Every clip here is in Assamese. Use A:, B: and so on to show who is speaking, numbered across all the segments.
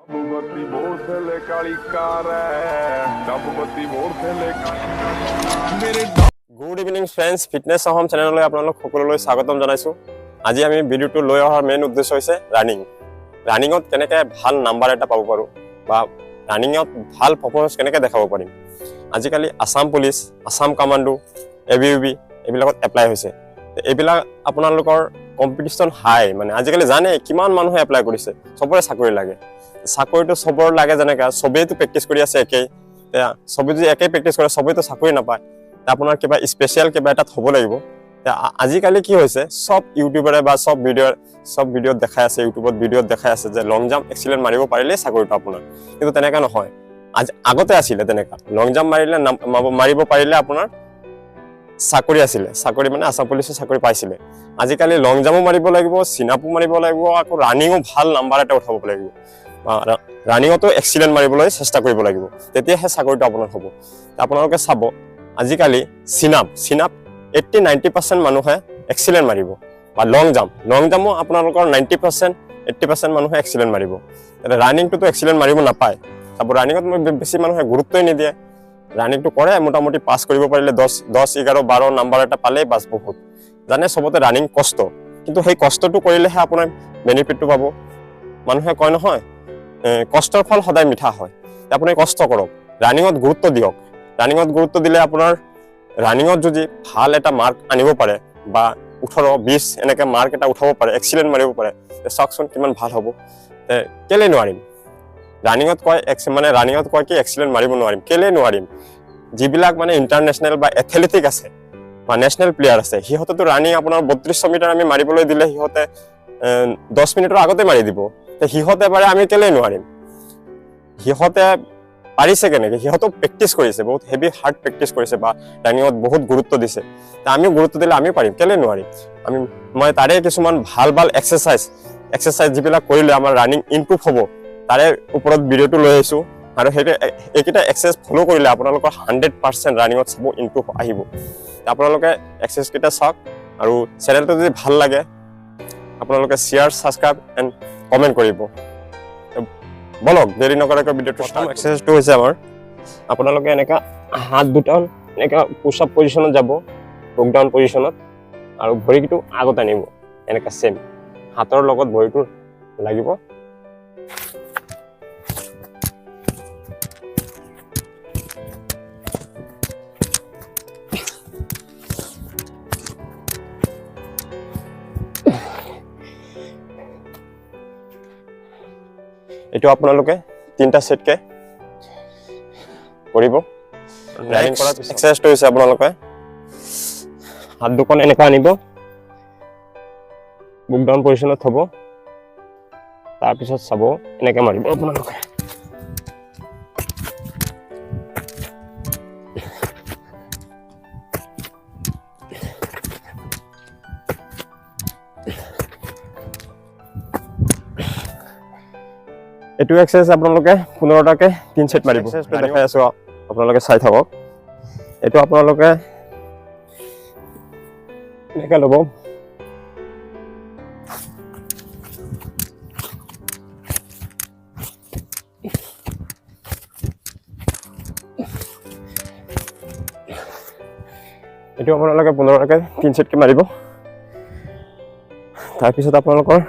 A: डबबत्ती मोड़ थले काली कार डबबत्ती मोड़ थले मेरे
B: good evening friends fitness Assam চেনেললৈ আপোনালোক সকলোলৈ স্বাগতম জনাইছোঁ। আজি আমি ভিডিঅ'টো লৈ অহাৰ মেইন উদ্দেশ্য হৈছে ৰানিঙত কেনেকৈ ভাল নাম্বাৰ এটা পাব পাৰোঁ বা ৰানিঙত ভাল পাৰফৰ্মেঞ্চ কেনেকৈ দেখাব পাৰিম। আজিকালি Assam police, Assam commando, ABUB এইবিলাকত এপ্লাই হৈছে। এইবিলাক আপোনালোকৰ কম্পিটিশ্যন হাই, মানে আজিকালি জানে কিমান মানুহে এপ্লাই কৰিছে, চবৰে চাকৰি লাগে। চাকৰিটো চবৰ লাগে যেনেকৈ চবেইতো প্ৰেক্টিছ কৰি আছে একেই, চবেই যদি একেই প্ৰেক্টিছ কৰে চবেইতো চাকৰি নাপায়। আপোনাৰ কিবা স্পেচিয়েল কিবা এটাত হ'ব লাগিব। আজিকালি কি হৈছে, চব ইউটিউবাৰে বা চব ভিডিঅ'ত দেখাই আছে, ইউটিউবত ভিডিঅ'ত দেখাই আছে যে লং জাম্প এক্সিলেণ্ট মাৰিব পাৰিলেই চাকৰিটো আপোনাৰ, কিন্তু তেনেকৈ নহয়। আগতে আছিলে তেনেকুৱা, লং জাম্প মাৰিব পাৰিলে আপোনাৰ চাকৰি আছিলে, চাকৰি মানে আছাম পুলিচে চাকৰি পাইছিলে। আজিকালি লং জাম্পো মাৰিব লাগিব, চিনাপো মাৰিব লাগিব, আকৌ ৰানিঙো ভাল নাম্বাৰ এটা উঠাব লাগিব, ৰানিঙতো এক্সিলেণ্ট মাৰিবলৈ চেষ্টা কৰিব লাগিব, তেতিয়াহে চাকৰিটো আপোনাৰ হ'ব। আপোনালোকে চাব, আজিকালি চিনাপ 80-90% মানুহে এক্সিলেণ্ট মাৰিব, বা লং জাম্পো আপোনালোকৰ 90%-80% মানুহে এক্সিলেণ্ট মাৰিব। তেতিয়া ৰানিংটোতো এক্সিলেণ্ট মাৰিব নাপায়। চাব, ৰানিঙত বেছি মানুহে গুৰুত্বই নিদিয়ে। ৰানিংটো কৰে, মোটামুটি পাছ কৰিব পাৰিলে 10, 11, 12 নাম্বাৰ এটা পালেই বাছ বহুত। জানে চবতে ৰানিং কষ্ট, কিন্তু সেই কষ্টটো কৰিলেহে আপোনাৰ বেনিফিটটো পাব। মানুহে কয় নহয়, কষ্টৰ ফল সদায় মিঠা হয়। আপুনি কষ্ট কৰক, ৰানিঙত গুৰুত্ব দিয়ক। ৰানিঙত গুৰুত্ব দিলে আপোনাৰ ৰানিঙত যদি ভাল এটা মাৰ্ক আনিব পাৰে, বা 18-20 এনেকৈ মাৰ্ক এটা উঠাব পাৰে, এক্সিলেণ্ট মাৰিব পাৰে, চাওকচোন কিমান ভাল হ'ব। কেলৈ নোৱাৰিম? ৰানিঙত কয় কি এক্সিলেণ্ট মাৰিব নোৱাৰিম, কেলৈ নোৱাৰিম? যিবিলাক মানে ইণ্টাৰনেশ্যনেল বা এথলেটিক আছে বা নেশ্যনেল প্লেয়াৰ আছে, সিহঁতেতো ৰানিং আপোনাৰ 3200 মিটাৰ আমি মাৰিবলৈ দিলে সিহঁতে 10 মিনিটৰ আগতে মাৰি দিব। সিহঁতে পাৰে, আমি কেলৈ নোৱাৰিম? সিহঁতে পাৰিছে কেনেকৈ? সিহঁতেও প্ৰেক্টিছ কৰিছে, বহুত হেভি হাৰ্ড প্ৰেক্টিছ কৰিছে, বা ৰানিঙত বহুত গুৰুত্ব দিছে। আমিও গুৰুত্ব দিলে আমি পাৰিম, কেলৈ নোৱাৰিম? মই তাৰে কিছুমান ভাল এক্সাৰচাইজ যিবিলাক কৰিলে আমাৰ ৰানিং ইম্প্ৰুভ হ'ব, তাৰে ওপৰত ভিডিঅ'টো লৈ আহিছোঁ। আৰু এইকেইটা এক্সাৰচাইজ ফ'ল' কৰিলে আপোনালোকৰ 100% ৰানিঙত চাব ইম্প্ৰুভ আহিব। আপোনালোকে এক্সাৰচাইজকেইটা চাওক, আৰু চেনেলটো যদি ভাল লাগে আপোনালোকে শ্বেয়াৰ, ছাবস্ক্ৰাইব এণ্ড কমেণ্ট কৰিব। বলক দেৰি নকৰাকৈ ভিডিঅ'টো ষ্টাৰ্ট। এক্সাৰচাইজটো হৈছে আমাৰ, আপোনালোকে এনেকুৱা হাত দুটা এনেকুৱা পুছ আপ পজিশ্যনত যাব, বুক ডাউন পজিশ্যনত, আৰু ভৰিটো আগত আনিব, এনেকুৱা চেম হাতৰ লগত ভৰিটো লাগিব। এইটো আপোনালোকে 3টা ছেটকৈ কৰিব। ৰানিং কৰা এক্সাৰচাইজটো হৈছে আপোনালোকে হাত দুখন এনেকুৱা আনিব, বুক ডাউন পজিশ্যনত থ'ব, তাৰপিছত চাব এনেকৈ মাৰিব আপোনালোকে। এইটো এক্সাৰচাইজ আপোনালোকে 15টাকৈ 3 ছেট মাৰিব। এক্সাৰচাইজটো দেখাই আছোঁ, আপোনালোকে চাই থাকক। এইটো আপোনালোকে এনেকৈ ল'ব, এইটো আপোনালোকে 15টাকৈ 3 ছেটকৈ মাৰিব। তাৰপিছত আপোনালোকৰ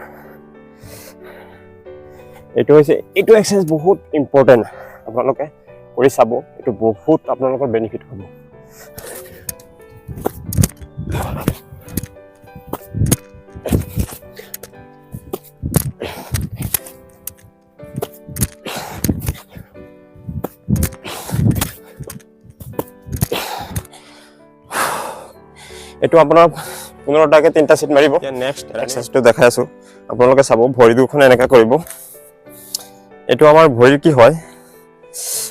B: এইটো এক্সাৰচাইজ বহুত ইম্পৰ্টেণ্ট, আপোনালোকে কৰি চাব, এইটো বহুত আপোনালোকৰ বেনিফিট হ'ব। এইটো আপোনাৰ 15টাকৈ 3টা ছেট মাৰিব। নেক্সট এক্সাৰচাইজটো দেখাই আছোঁ, আপোনালোকে চাব, ভৰি দুখন এনেকৈ কৰিব। এইটো আমাৰ ভৰিৰ কি হয়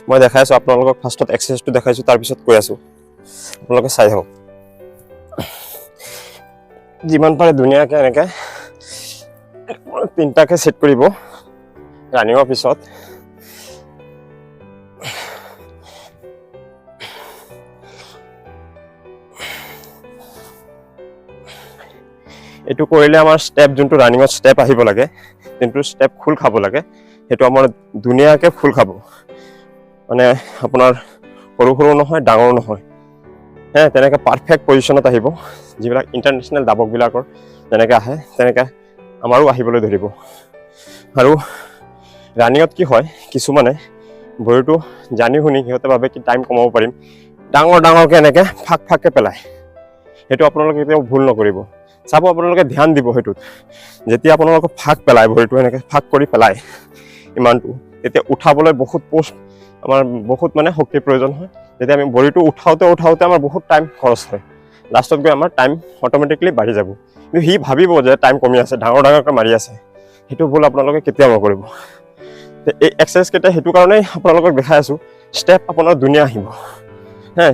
B: মই দেখাই আছোঁ আপোনালোকক। ফাৰ্ষ্টত এক্সাৰচাইজটো দেখাইছোঁ, তাৰপিছত কৈ আছোঁ, আপোনালোকে চাই থাকক। যিমান পাৰে ধুনীয়াকৈ এনেকৈ 3টাকৈ ছেট কৰিব ৰানিঙৰ পিছত। এইটো কৰিলে আমাৰ ষ্টেপ, যোনটো ৰানিঙত ষ্টেপ আহিব লাগে, যোনটো ষ্টেপ খোল খাব লাগে, সেইটো আমাৰ ধুনীয়াকৈ ফুল খাব, মানে আপোনাৰ সৰু সৰু নহয় ডাঙৰ নহয়, তেনেকৈ পাৰফেক্ট পজিশ্যনত আহিব। যিবিলাক ইণ্টাৰনেশ্যনেল দাবকবিলাকৰ যেনেকৈ আহে তেনেকৈ আমাৰো আহিবলৈ ধৰিব। আৰু ৰানিঙত কি হয়, কিছুমানে ভৰিটো জানি শুনি সিহঁতে ভাবে কি টাইম কমাব পাৰিম, ডাঙৰ ডাঙৰকৈ এনেকৈ ফাক ফাককৈ পেলায়। সেইটো আপোনালোকে কেতিয়াও ভুল নকৰিব। চাব, আপোনালোকে ধ্যান দিব সেইটোত। যেতিয়া আপোনালোকে ফাক পেলায়, ভৰিটো এনেকৈ ফাক কৰি পেলায় ইমানটো, তেতিয়া উঠাবলৈ আমাৰ বহুত মানে শক্তিৰ প্ৰয়োজন হয়। যেতিয়া আমি ভৰিটো উঠাওঁতে আমাৰ বহুত টাইম খৰচ হয়। লাষ্টত গৈ আমাৰ টাইম অট'মেটিকলি বাঢ়ি যাব। কিন্তু সি ভাবিব যে টাইম কমি আছে, ডাঙৰ ডাঙৰকৈ মাৰি আছে। সেইটো ভুল আপোনালোকে কেতিয়াও নকৰিব। এই এক্সাৰচাইজকেইটা সেইটো কাৰণেই আপোনালোকক দেখাই আছোঁ। ষ্টেপ আপোনাৰ ধুনীয়া আহিব,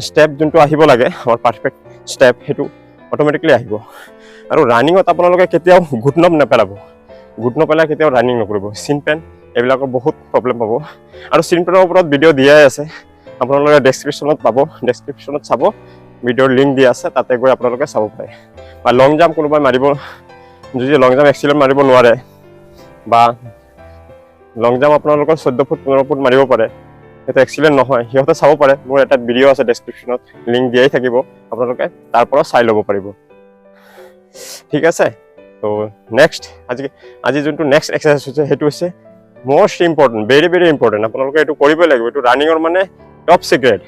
B: ষ্টেপ যোনটো আহিব লাগে আমাৰ পাৰফেক্ট ষ্টেপ, সেইটো অট'মেটিকলি আহিব। আৰু ৰানিঙত আপোনালোকে কেতিয়াও ঘুটনব নেপেলাব। ঘুট নপেলাই কেতিয়াও ৰানিং নকৰিব। চিন পেন এইবিলাকৰ বহুত প্ৰব্লেম পাব। আৰু চিন পেনৰ ওপৰত ভিডিঅ' দিয়াই আছে, আপোনালোকে ডেছক্ৰিপশ্যনত পাব। ডেছক্ৰিপশ্যনত চাব, ভিডিঅ'ৰ লিংক দিয়া আছে, তাতে গৈ আপোনালোকে চাব পাৰে। বা লং জাম্প কোনোবাই মাৰিব, যদি লং জাম্প এক্সিলেণ্ট মাৰিব নোৱাৰে, বা লং জাম্প আপোনালোকৰ 14 ফুট 15 ফুট মাৰিব পাৰে, সেইটো এক্সিলেণ্ট নহয়, সিহঁতে চাব পাৰে। মোৰ এটা ভিডিঅ' আছে ডেছক্ৰিপশ্যনত, লিংক দিয়াই থাকিব, আপোনালোকে তাৰ পৰা চাই ল'ব পাৰিব। ঠিক আছে, তো নেক্সট আজি যোনটো নেক্সট এক্সাৰচাইজ হৈছে সেইটো হৈছে most important, very very important. আপোনালোকে এইটো কৰিবই লাগিব। এইটো ৰানিঙৰ মানে টপ চিক্ৰেট।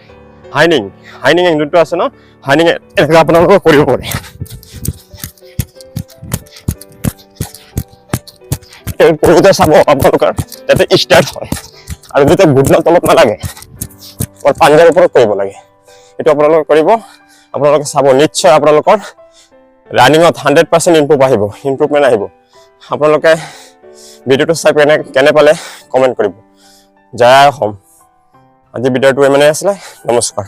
B: হাইনিং যোনটো আছে ন, হাইনিং এনেকৈ আপোনালোকে কৰিব পাৰে। কৰোঁতে চাব আপোনালোকৰ যাতে ষ্টাৰ্ট হয়, আৰু যেতিয়া ঘুটনা তলত নালাগে, পাঞ্জাৰ ওপৰত কৰিব লাগে। এইটো আপোনালোকে কৰিব, আপোনালোকে চাব, নিশ্চয় আপোনালোকৰ ৰানিঙত 100% ইম্প্ৰুভমেণ্ট আহিব। আপোনালোকে ভিডিঅ'টো চাই কেনে পালে কমেণ্ট কৰিব। জয় অসম। আজি ভিডিঅ'টো ইমানেই আছিলে। নমস্কাৰ।